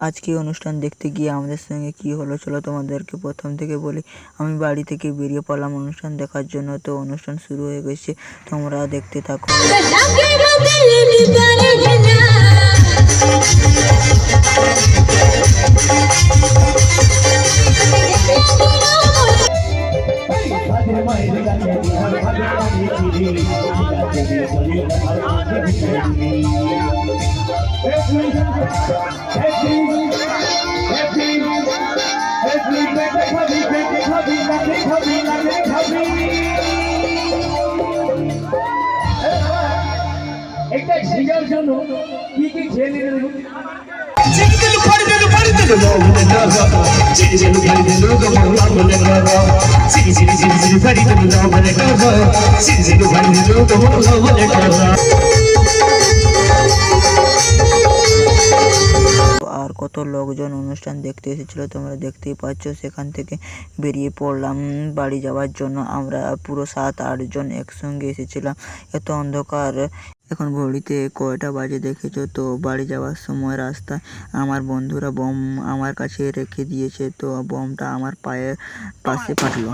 আজকে অনুষ্ঠান দেখতে গিয়ে আমাদের সঙ্গে কি হলো চলো তোমাদেরকে প্রথম থেকে বলি। আমি বাড়ি থেকে বেরিয়ে পড়লাম অনুষ্ঠান দেখার জন্য। তো অনুষ্ঠান শুরু হয়ে গেছে, তোমরা দেখতে থাকো। একটা ঝিঙার জন্য কি কি খেয়ে নিল আর কত লোকজন অনুষ্ঠান দেখতে এসেছিল তোমরা দেখতেই পাচ্ছ। সেখান থেকে বেরিয়ে পড়লাম বাড়ি যাওয়ার জন্য। আমরা পুরো 7-8 জন একসঙ্গে এসেছিলাম। এত অন্ধকার, এখন ঘড়িতে কয়টা বাজে দেখেছো তো। বাড়ি যাওয়ার সময় রাস্তায় আমার বন্ধুরা বোম আমার কাছে রেখে দিয়েছে, তো বোমটা আমার পায়ের পাশে ফাটলো।